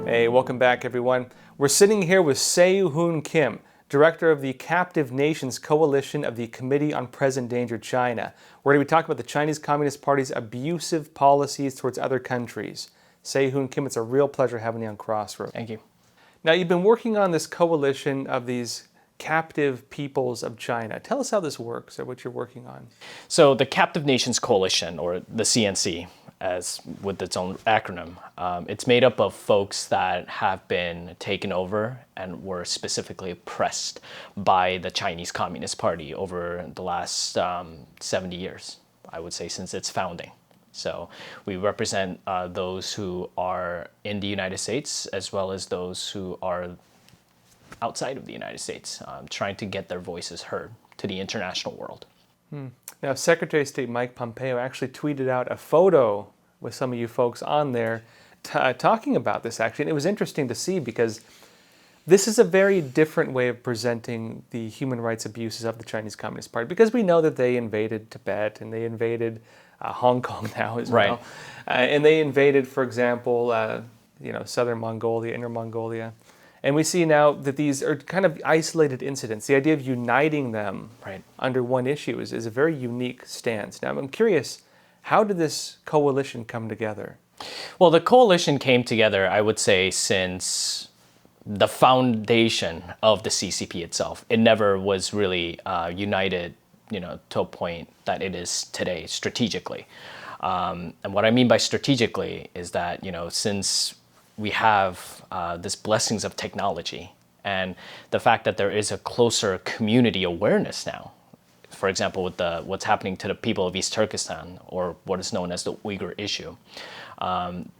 Hey, welcome back everyone. We're sitting here with Se Hoon Kim, Director of the Captive Nations Coalition of the Committee on Present-Endangered China. We're going to be talking about the Chinese Communist Party's abusive policies towards other countries. Se Hoon Kim, it's a real pleasure having you on Crossroads. Thank you. Now, you've been working on this coalition of these captive peoples of China. Tell us how this works or what you're working on. So the Captive Nations Coalition, or the CNC, as with its own acronym, it's made up of folks that have been taken over and were specifically oppressed by the Chinese Communist Party over the last 70 years, I would say, since its founding. So we represent those who are in the United States as well as those who are outside of the United States, trying to get their voices heard to the international world. Now, Secretary of State Mike Pompeo actually tweeted out a photo with some of you folks on there talking about this, actually. And it was interesting to see because this is a very different way of presenting the human rights abuses of the Chinese Communist Party, because we know that they invaded Tibet and they invaded Hong Kong now as well. And they invaded, for example, southern Mongolia, Inner Mongolia. And we see now that these are kind of isolated incidents. The idea of uniting them under one issue is a very unique stance. Now, I'm curious, how did this coalition come together? Well, the coalition came together, I would say, since the foundation of the CCP itself. It never was really united, to a point that it is today strategically. And what I mean by strategically is that, since we have this blessings of technology and the fact that there is a closer community awareness now. For example, with what's happening to the people of East Turkestan, or what is known as the Uyghur issue,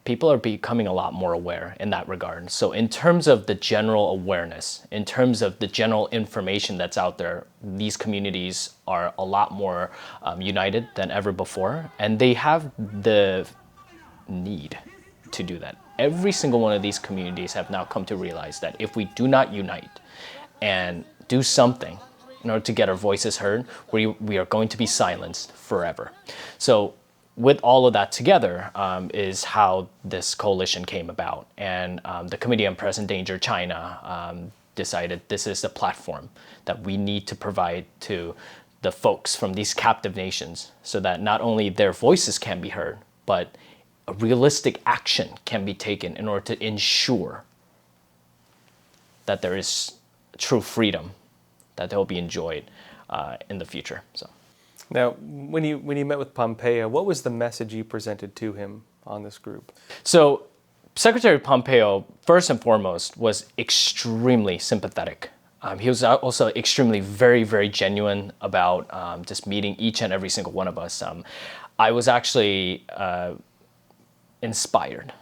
people are becoming a lot more aware in that regard. So in terms of the general awareness, in terms of the general information that's out there, these communities are a lot more united than ever before, and they have the need to do that. Every single one of these communities have now come to realize that if we do not unite and do something in order to get our voices heard, we are going to be silenced forever. So with all of that together is how this coalition came about. And the Committee on Present-Endangered China decided this is the platform that we need to provide to the folks from these captive nations so that not only their voices can be heard, but a realistic action can be taken in order to ensure that there is true freedom that they'll be enjoyed in the future. So, now, when you met with Pompeo, what was the message you presented to him on this group? So, Secretary Pompeo, first and foremost, was extremely sympathetic. He was also extremely, very, very genuine about just meeting each and every single one of us. I was actually inspired.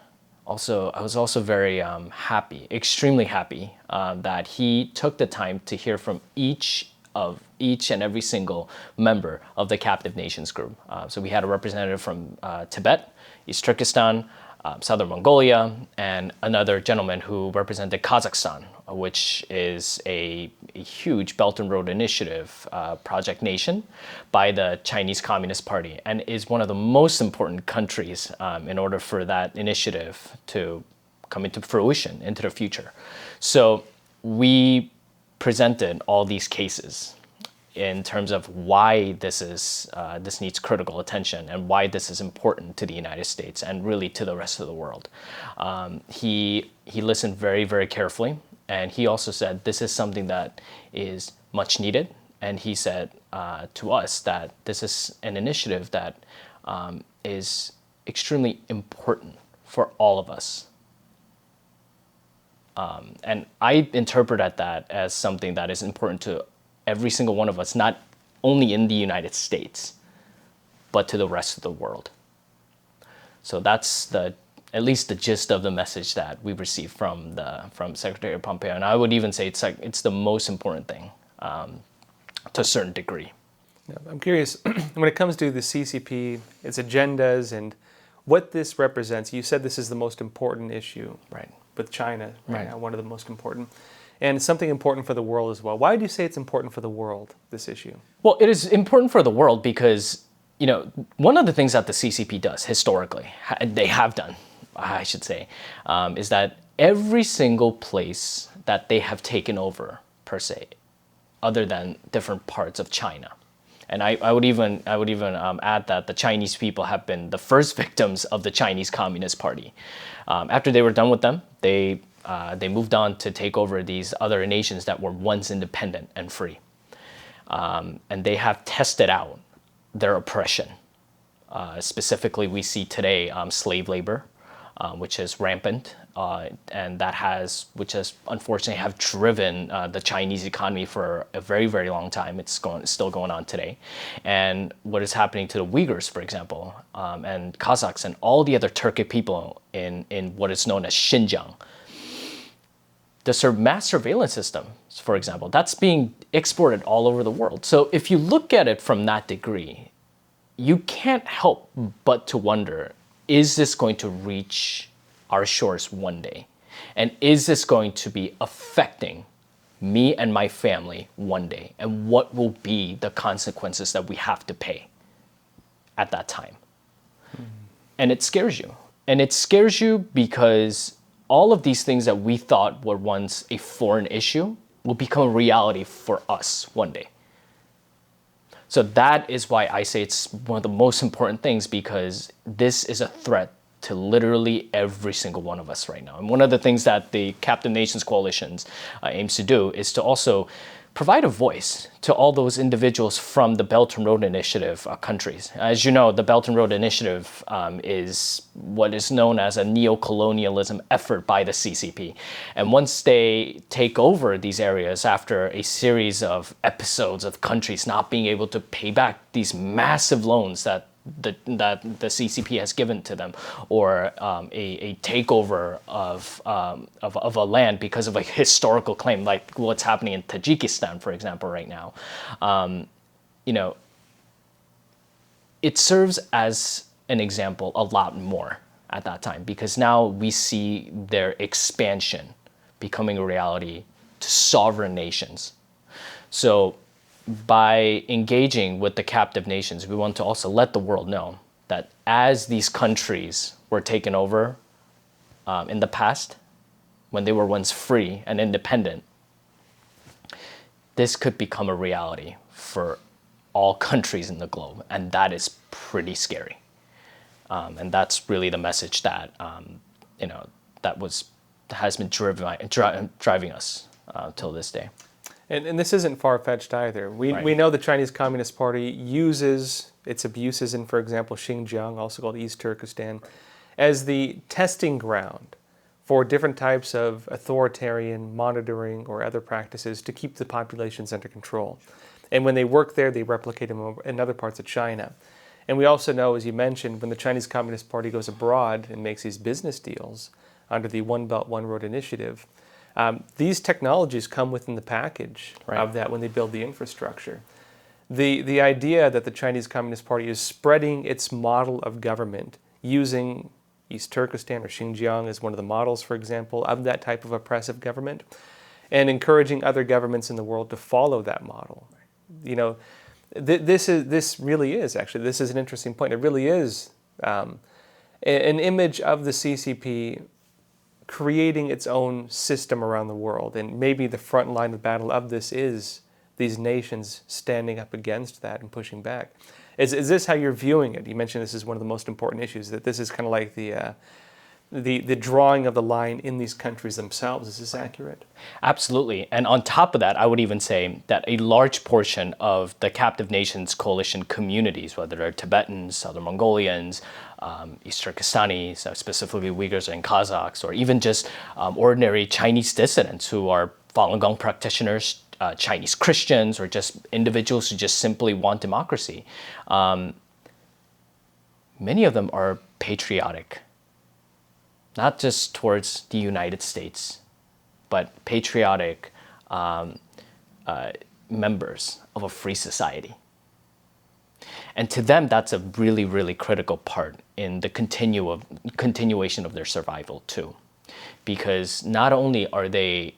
I was also very happy, extremely happy that he took the time to hear from each and every single member of the Captive Nations group. So we had a representative from Tibet, East Turkestan, Southern Mongolia, and another gentleman who represented Kazakhstan, which is a huge Belt and Road Initiative project nation by the Chinese Communist Party, and is one of the most important countries in order for that initiative to come into fruition into the future. So we presented all these cases in terms of why this needs critical attention and why this is important to the United States and really to the rest of the world. He listened very, very carefully, and he also said this is something that is much needed. And he said to us that this is an initiative that is extremely important for all of us. And I interpret that as something that is important to every single one of us, not only in the United States, but to the rest of the world. So that's at least the gist of the message that we received from Secretary Pompeo. And I would even say it's the most important thing to a certain degree. Yeah, I'm curious, when it comes to the CCP, its agendas, and what this represents. You said this is the most important issue with China right now, one of the most important. And it's something important for the world as well. Why do you say it's important for the world, this issue? Well, it is important for the world because, one of the things that the CCP does historically, they have done, I should say, is that every single place that they have taken over, per se, other than different parts of China. And I would even add that the Chinese people have been the first victims of the Chinese Communist Party. After they were done with them, they moved on to take over these other nations that were once independent and free. And they have tested out their oppression. Specifically, we see today slave labor, which is rampant, and which has unfortunately have driven the Chinese economy for a very, very long time. It's still going on today. And what is happening to the Uyghurs, for example, and Kazakhs and all the other Turkic people in what is known as Xinjiang. The mass surveillance system, for example, that's being exported all over the world. So if you look at it from that degree, you can't help but to wonder, is this going to reach our shores one day? And is this going to be affecting me and my family one day? And what will be the consequences that we have to pay at that time? And it scares you. And it scares you because all of these things that we thought were once a foreign issue will become a reality for us one day. So that is why I say it's one of the most important things, because this is a threat to literally every single one of us right now. And one of the things that the Captive Nations Coalitions aims to do is to also provide a voice to all those individuals from the Belt and Road Initiative countries. As you know, the Belt and Road Initiative is what is known as a neo-colonialism effort by the CCP. And once they take over these areas after a series of episodes of countries not being able to pay back these massive loans that the CCP has given to them, or a takeover of a land because of a historical claim, like what's happening in Tajikistan, for example, right now. It serves as an example a lot more at that time, because now we see their expansion becoming a reality to sovereign nations. So by engaging with the captive nations, we want to also let the world know that as these countries were taken over in the past, when they were once free and independent, this could become a reality for all countries in the globe, and that is pretty scary. And that's really the message that has been driving us till this day. And this isn't far-fetched either. We know the Chinese Communist Party uses its abuses in, for example, Xinjiang, also called East Turkestan, as the testing ground for different types of authoritarian monitoring or other practices to keep the populations under control. And when they work there, they replicate them in other parts of China. And we also know, as you mentioned, when the Chinese Communist Party goes abroad and makes these business deals under the One Belt, One Road initiative, these technologies come within the package of that when they build the infrastructure. The idea that the Chinese Communist Party is spreading its model of government using East Turkestan or Xinjiang as one of the models, for example, of that type of oppressive government, and encouraging other governments in the world to follow that model. This really is an interesting point. It really is an image of the CCP creating its own system around the world. And maybe the front line of battle of this is these nations standing up against that and pushing back. Is this how you're viewing it? You mentioned this is one of the most important issues, that this is kind of like the drawing of the line in these countries themselves. Is this accurate? Absolutely. And on top of that, I would even say that a large portion of the Captive Nations Coalition communities, whether they're Tibetans, Southern Mongolians, East Turkestanis, specifically Uyghurs and Kazakhs, or even just ordinary Chinese dissidents who are Falun Gong practitioners, Chinese Christians, or just individuals who just simply want democracy. Many of them are patriotic, not just towards the United States, but patriotic members of a free society. And to them, that's a really, really critical part in the continuation of their survival too. Because not only are they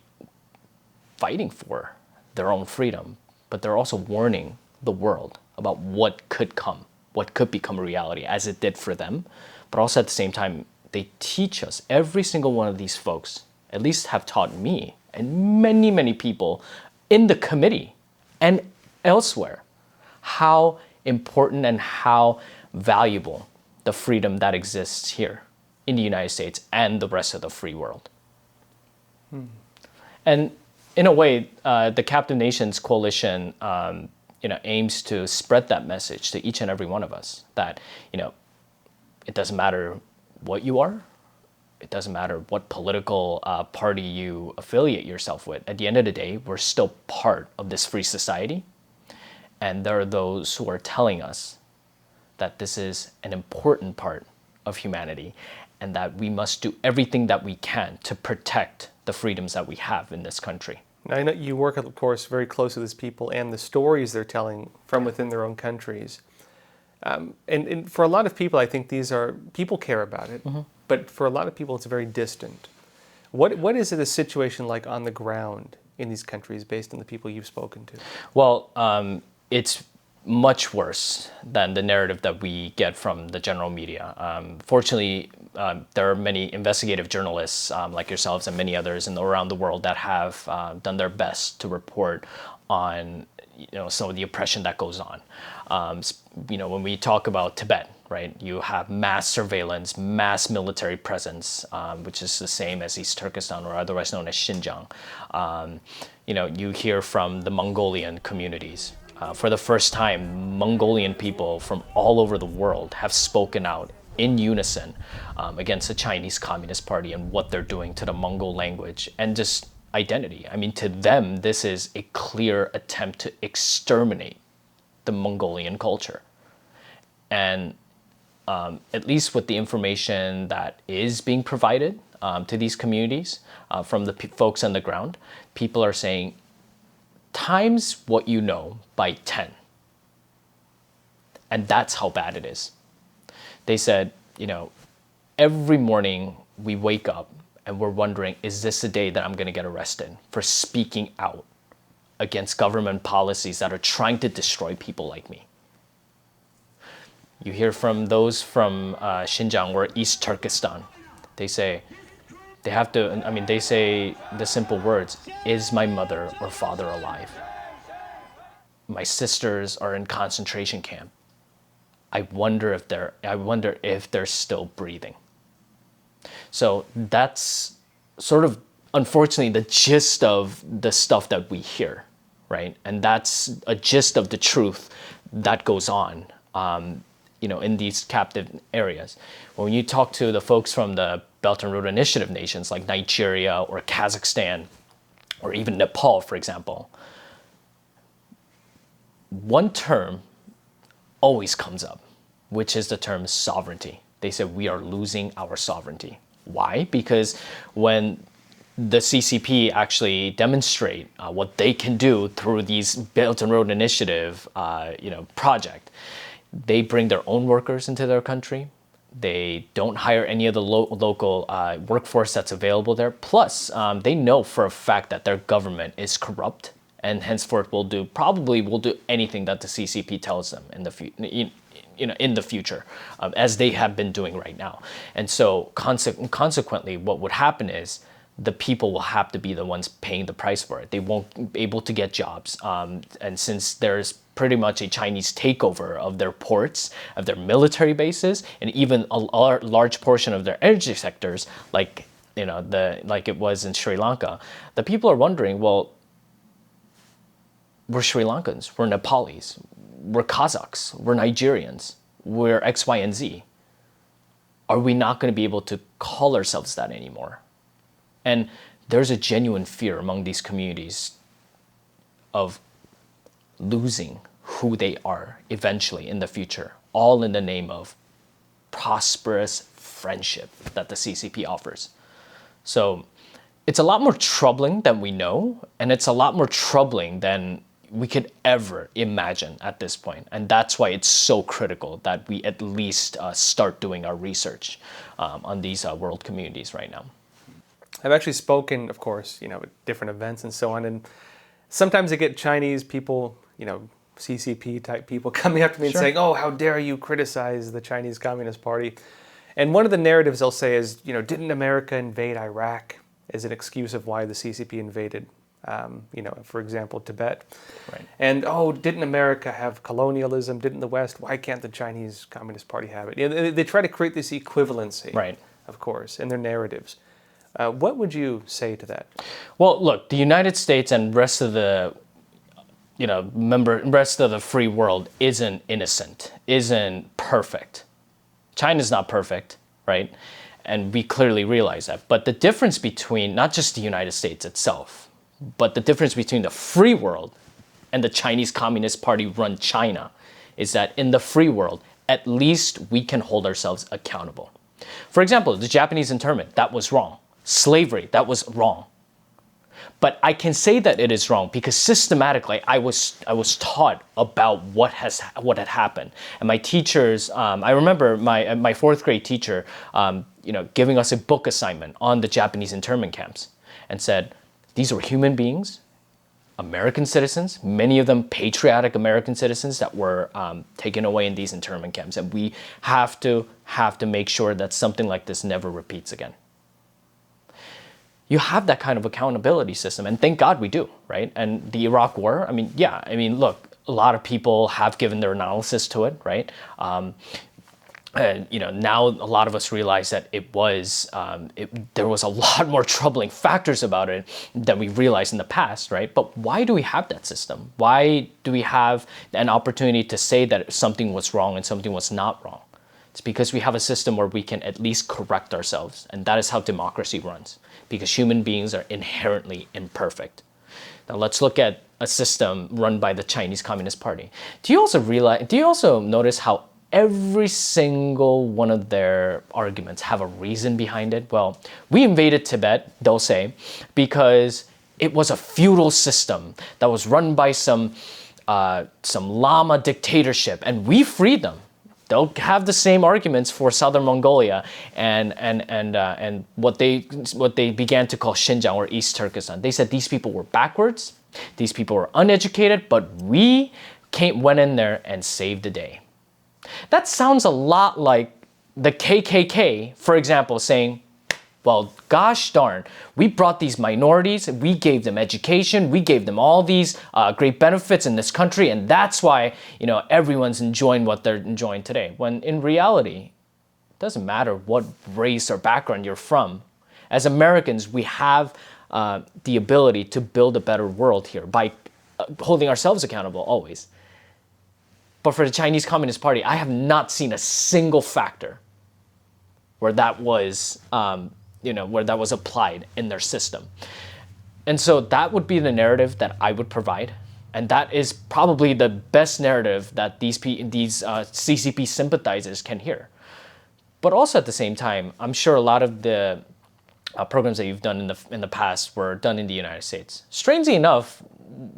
fighting for their own freedom, but they're also warning the world about what could come, what could become a reality, as it did for them. But also at the same time, they teach us, every single one of these folks at least have taught me and many, many people in the committee and elsewhere how important and how valuable the freedom that exists here in the United States and the rest of the free world. And in a way, the Captive Nations Coalition aims to spread that message to each and every one of us that, it doesn't matter what you are. It doesn't matter what political party you affiliate yourself with. At the end of the day, we're still part of this free society. And there are those who are telling us that this is an important part of humanity and that we must do everything that we can to protect the freedoms that we have in this country. Now, I know you work, of course, very close with these people and the stories they're telling from within their own countries. And for a lot of people, I think people care about it, but for a lot of people, it's very distant. What is the situation like on the ground in these countries based on the people you've spoken to? Well, it's much worse than the narrative that we get from the general media. Fortunately, there are many investigative journalists like yourselves and many others around the world that have done their best to report on some of the oppression that goes on. When we talk about Tibet, right, you have mass surveillance, mass military presence, which is the same as East Turkestan, or otherwise known as Xinjiang. You hear from the Mongolian communities. For the first time, Mongolian people from all over the world have spoken out in unison against the Chinese Communist Party and what they're doing to the Mongol language and just identity. I mean, to them, this is a clear attempt to exterminate the Mongolian culture. And at least with the information that is being provided to these communities from the folks on the ground, people are saying, times what you know by 10. And that's how bad it is. They said, every morning we wake up and we're wondering, is this the day that I'm going to get arrested for speaking out against government policies that are trying to destroy people like me? You hear from those from Xinjiang or East Turkestan. They say they say the simple words, is my mother or father alive? My sisters are in concentration camp. I wonder if they're still breathing. So that's sort of, unfortunately, the gist of the stuff that we hear, right? And that's a gist of the truth that goes on, in these captive areas. When you talk to the folks from the Belt and Road Initiative nations like Nigeria or Kazakhstan or even Nepal, for example, one term always comes up, which is the term sovereignty. They said we are losing our sovereignty. Why? Because when the CCP actually demonstrate what they can do through these Belt and Road Initiative, project, they bring their own workers into their country. They don't hire any of the local workforce that's available there. Plus, they know for a fact that their government is corrupt, and henceforth will do anything that the CCP tells them in the future, as they have been doing right now. And so consequently, what would happen is the people will have to be the ones paying the price for it. They won't be able to get jobs. And since there's pretty much a Chinese takeover of their ports, of their military bases, and even a large portion of their energy sectors, like it was in Sri Lanka, the people are wondering, well, we're Sri Lankans, we're Nepalis, we're Kazakhs, we're Nigerians, we're X, Y, and Z. Are we not going to be able to call ourselves that anymore? And there's a genuine fear among these communities of losing who they are eventually in the future, all in the name of prosperous friendship that the CCP offers. So it's a lot more troubling than we know, and it's a lot more troubling than we could ever imagine at this point. And that's why it's so critical that we at least start doing our research on these world communities right now. I've actually spoken, of course, at different events and so on, and sometimes I get Chinese people, CCP type people coming up to me and saying, "Oh, how dare you criticize the Chinese Communist Party?" And one of the narratives they'll say is, didn't America invade Iraq? is an excuse of why the CCP invaded, for example, Tibet. Right. And, didn't America have colonialism? Didn't the West? Why can't the Chinese Communist Party have it? They try to create this equivalency, Right. of course, in their narratives. What would you say to that? Well, look, the United States and rest of the rest of the free world isn't innocent, isn't perfect. China's not perfect, right? And we clearly realize that. But the difference between not just the United States itself, but the difference between the free world and the Chinese Communist Party run China is that in the free world, at least we can hold ourselves accountable. For example, the Japanese internment, that was wrong. Slavery, that was wrong. But I can say that it is wrong because systematically I was taught about what had happened. And my teachers, I remember my fourth grade teacher, giving us a book assignment on the Japanese internment camps and said, these were human beings, American citizens, many of them patriotic American citizens that were taken away in these internment camps. And we have to make sure that something like this never repeats again. You have that kind of accountability system, and thank God we do, right? And the Iraq War, look, a lot of people have given their analysis to it, right? And now a lot of us realize that there was a lot more troubling factors about it than we realized in the past, right? But why do we have that system? Why do we have an opportunity to say that something was wrong and something was not wrong? It's because we have a system where we can at least correct ourselves, and that is how democracy runs, because human beings are inherently imperfect. Now let's look at a system run by the Chinese Communist Party. Do you also notice how every single one of their arguments have a reason behind it? Well, we invaded Tibet, they'll say, because it was a feudal system that was run by some Lama dictatorship, and we freed them. They'll have the same arguments for Southern Mongolia and what they began to call Xinjiang or East Turkestan. They said these people were backwards, these people were uneducated, but we went in there and saved the day. That sounds a lot like the KKK, for example, saying, well, gosh darn, we brought these minorities, we gave them education, we gave them all these great benefits in this country, and that's why everyone's enjoying what they're enjoying today. When in reality, it doesn't matter what race or background you're from. As Americans, we have the ability to build a better world here by holding ourselves accountable always. But for the Chinese Communist Party, I have not seen a single factor where that was applied in their system. And so that would be the narrative that I would provide. And that is probably the best narrative that these CCP sympathizers can hear. But also at the same time, I'm sure a lot of the programs that you've done in the past were done in the United States. Strangely enough,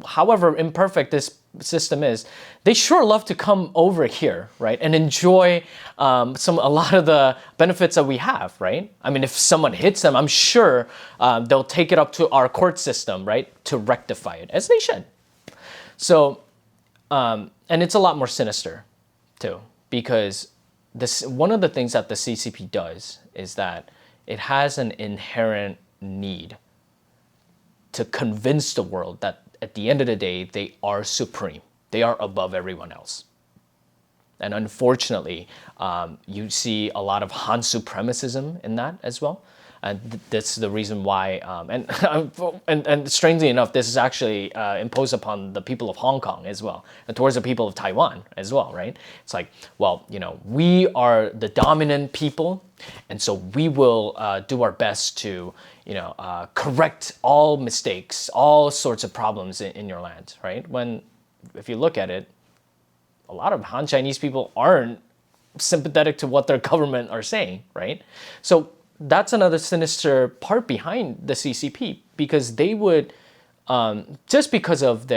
however imperfect this system is, they sure love to come over here, right, and enjoy a lot of the benefits that we have, right? I mean, if someone hits them, I'm sure they'll take it up to our court system, right, to rectify it, as they should. So, and it's a lot more sinister, too, because one of the things that the CCP does is that it has an inherent need to convince the world that at the end of the day, they are supreme. They are above everyone else. And unfortunately, you see a lot of Han supremacism in that as well. And that's the reason why, and strangely enough, this is actually imposed upon the people of Hong Kong as well, and towards the people of Taiwan as well, right? It's like, well, we are the dominant people, and so we will do our best to, correct all mistakes, all sorts of problems in your land, right? When, if you look at it, a lot of Han Chinese people aren't sympathetic to what their government are saying, right? So that's another sinister part behind the CCP, because they would, just because of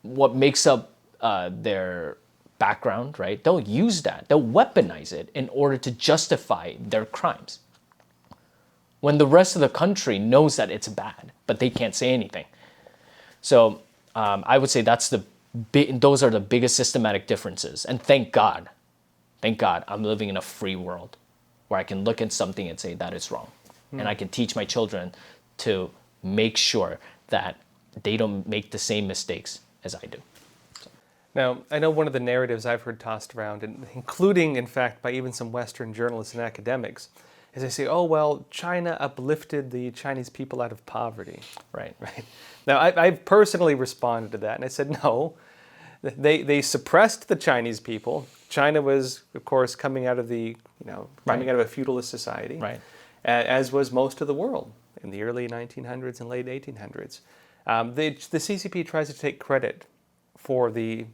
what makes up their background, right? They'll use that, they'll weaponize it in order to justify their crimes. When the rest of the country knows that it's bad, but they can't say anything. So I would say those are the biggest systematic differences. And thank God, I'm living in a free world where I can look at something and say that is wrong. and I can teach my children to make sure that they don't make the same mistakes as I do. Now, I know one of the narratives I've heard tossed around, and including, in fact, by even some Western journalists and academics, is they say, oh, well, China uplifted the Chinese people out of poverty. Right. Right. Now, I've personally responded to that, and I said, no, they suppressed the Chinese people. China was, of course, coming out of coming out of a feudalist society, Right. As was most of the world in the early 1900s and late 1800s. The CCP tries to take credit for the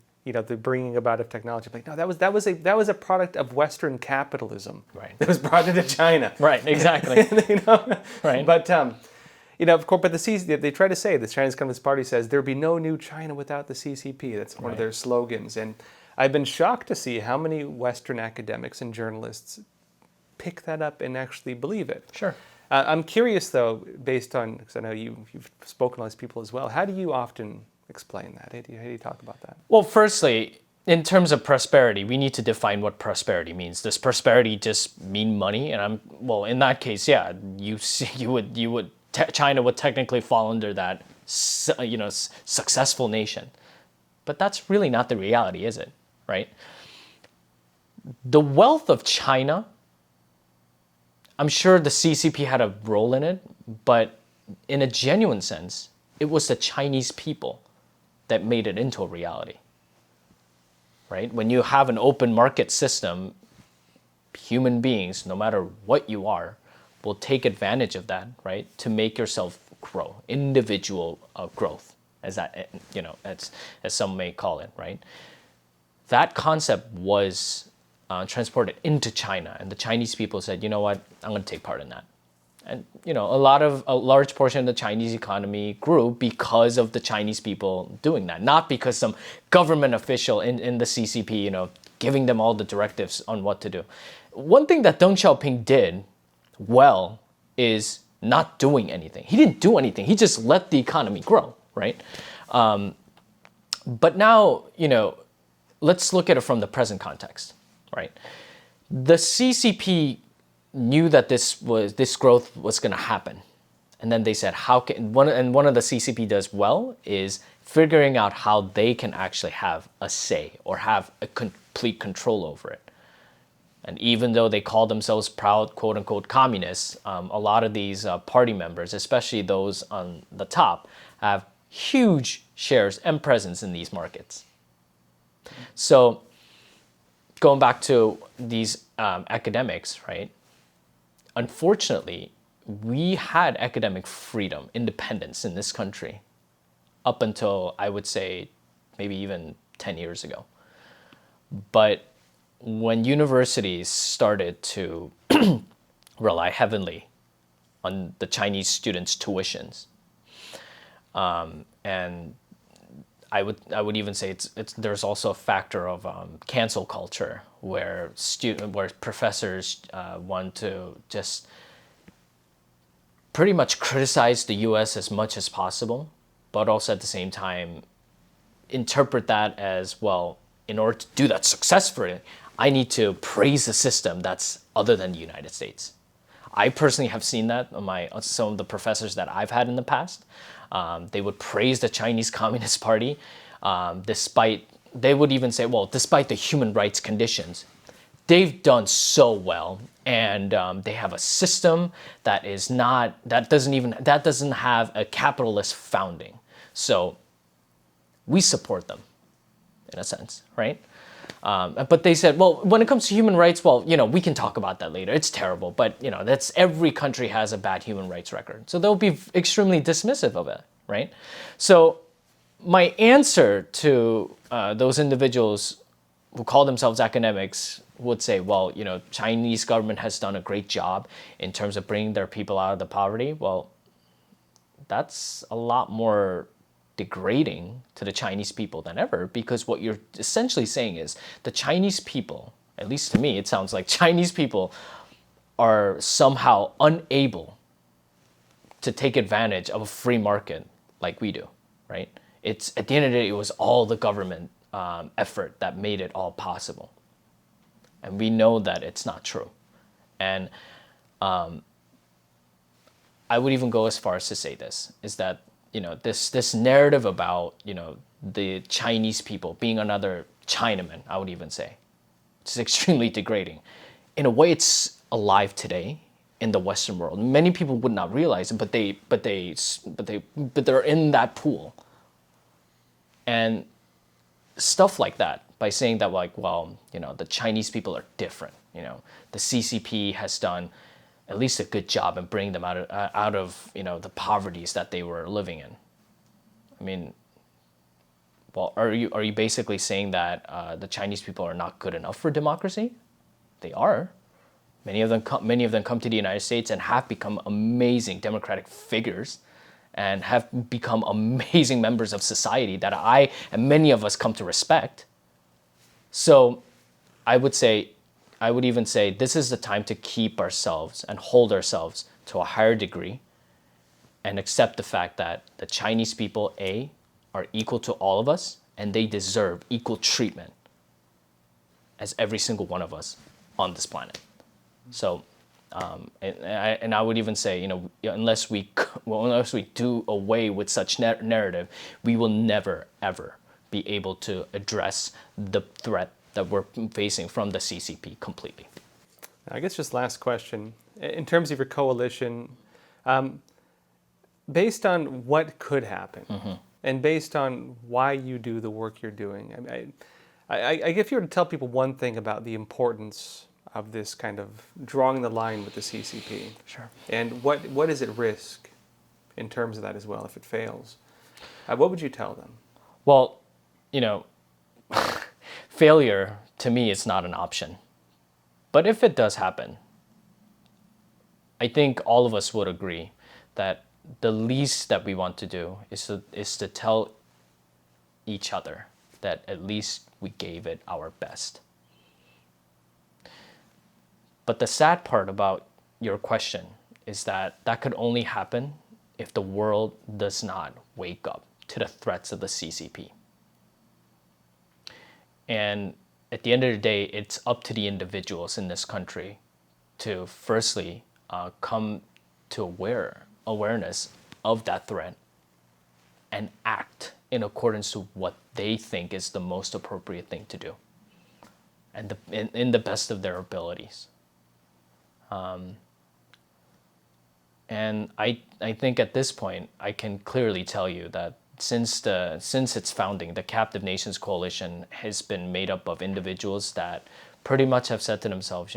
bringing about of technology. Like, no, that was a product of Western capitalism. Right. That was brought into China. Right. Exactly. Right. But of course, but they try to say, the Chinese Communist Party says there'd be no new China without the CCP. That's one of their slogans. And I've been shocked to see how many Western academics and journalists pick that up and actually believe it. Sure. I'm curious, though, based on, because I know you've spoken to these people as well, how do you often explain that? How do you talk about that? Well, firstly, in terms of prosperity, we need to define what prosperity means. Does prosperity just mean money? And in that case, yeah, China would technically fall under that, successful nation. But that's really not the reality, is it? Right? The wealth of China, I'm sure the CCP had a role in it, but in a genuine sense, it was the Chinese people that made it into a reality. Right? When you have an open market system, human beings, no matter what you are, will take advantage of that, right, to make yourself grow, individual growth, as some may call it, right? That concept was transported into China, and the Chinese people said, you know what, I'm going to take part in that. And a large portion of the Chinese economy grew because of the Chinese people doing that, not because some government official in the CCP, giving them all the directives on what to do. One thing that Deng Xiaoping did well is not doing anything. He didn't do anything. He just let the economy grow, right? But now, let's look at it from the present context, right? The CCP knew that this growth was going to happen, and then they said, one of the CCP does well is figuring out how they can actually have a say or have a complete control over it. And even though they call themselves proud, quote unquote, communists, a lot of these party members, especially those on the top, have huge shares and presence in these markets. So going back to these academics, right? Unfortunately, we had academic freedom, independence in this country up until, I would say, maybe even 10 years ago. But when universities started to rely heavily on the Chinese students' tuitions, and I would even say there's also a factor of cancel culture where professors want to just pretty much criticize the U.S. as much as possible, but also at the same time interpret that as, well, in order to do that successfully, I need to praise a system that's other than the United States. I personally have seen that on some of the professors that I've had in the past. They would praise the Chinese Communist Party, they would even say, well, despite the human rights conditions, they've done so well, and they have a system that doesn't have a capitalist founding. So we support them, in a sense, right? But they said, well, when it comes to human rights, well, we can talk about that later. It's terrible, but that's every country has a bad human rights record. So they'll be extremely dismissive of it, right? So my answer to those individuals who call themselves academics would say, well, Chinese government has done a great job in terms of bringing their people out of the poverty. Well, that's a lot more degrading to the Chinese people than ever, because what you're essentially saying is the Chinese people, at least to me, it sounds like Chinese people are somehow unable to take advantage of a free market like we do, right? It's at the end of the day, it was all the government effort that made it all possible. And we know that it's not true. And I would even go as far as to say this, is that, this narrative about, the Chinese people being another Chinaman, I would even say, it's extremely degrading. In a way, it's alive today in the Western world. Many people would not realize it, but they're in that pool. And stuff like that, by saying that, like, well, the Chinese people are different. The CCP has done at least a good job in bringing them out of the poverties that they were living in. I mean, well, are you basically saying that the Chinese people are not good enough for democracy? They are. Many of them come to the United States and have become amazing democratic figures, and have become amazing members of society that I and many of us come to respect. So, I would even say this is the time to keep ourselves and hold ourselves to a higher degree, and accept the fact that the Chinese people, are equal to all of us, and they deserve equal treatment as every single one of us on this planet. So, and I would even say, unless we do away with such narrative, we will never ever be able to address the threat that we're facing from the CCP completely. I guess just last question. In terms of your coalition, based on what could happen, and based on why you do the work you're doing, if you were to tell people one thing about the importance of this kind of drawing the line with the CCP, Sure. and what is at risk in terms of that as well if it fails, what would you tell them? Well, failure to me is not an option. But if it does happen, I think all of us would agree that the least that we want to do is to tell each other that at least we gave it our best. But the sad part about your question is that could only happen if the world does not wake up to the threats of the CCP. And at the end of the day, it's up to the individuals in this country to firstly come to awareness of that threat and act in accordance to what they think is the most appropriate thing to do, and in the best of their abilities. And I think at this point, I can clearly tell you that since its founding, the Captive Nations Coalition has been made up of individuals that pretty much have said to themselves,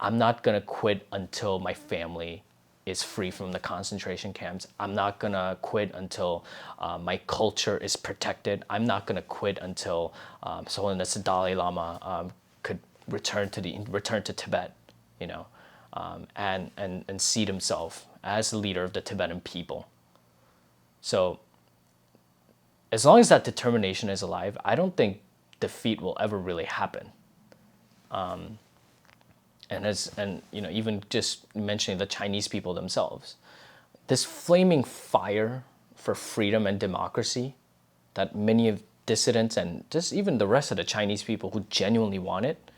I'm not going to quit until my family is free from the concentration camps. I'm not going to quit until my culture is protected. I'm not going to quit until His Holiness the Dalai Lama could return to Tibet, and seat himself as the leader of the Tibetan people. So as long as that determination is alive, I don't think defeat will ever really happen. And even just mentioning the Chinese people themselves, this flaming fire for freedom and democracy that many of dissidents and just even the rest of the Chinese people who genuinely want it,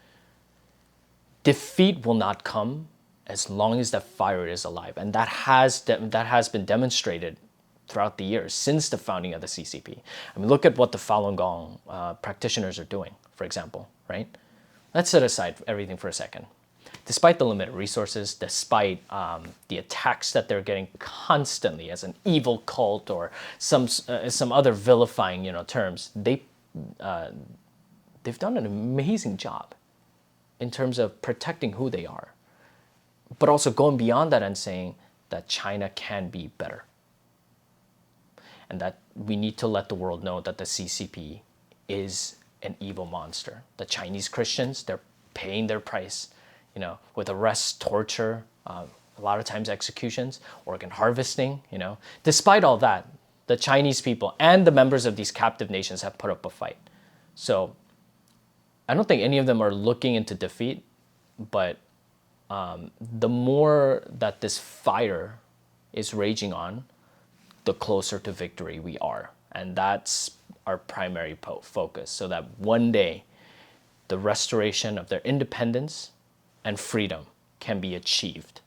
defeat will not come as long as that fire is alive, and that has been demonstrated throughout the years since the founding of the CCP. I mean, look at what the Falun Gong practitioners are doing, for example, right? Let's set aside everything for a second. Despite the limited resources, despite the attacks that they're getting constantly as an evil cult or some other vilifying terms, they've done an amazing job in terms of protecting who they are, but also going beyond that and saying that China can be better, and that we need to let the world know that the CCP is an evil monster. The Chinese Christians, they're paying their price, with arrests, torture, a lot of times executions, organ harvesting, Despite all that, the Chinese people and the members of these captive nations have put up a fight. So I don't think any of them are looking into defeat, but the more that this fire is raging on, the closer to victory we are. And that's our primary focus, so that one day the restoration of their independence and freedom can be achieved.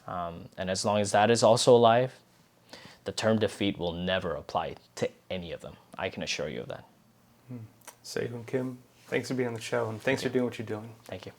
And as long as that is also alive, the term defeat will never apply to any of them. I can assure you of that. Se Hoon Kim, thanks for being on the show, and thanks for doing what you're doing. Thank you.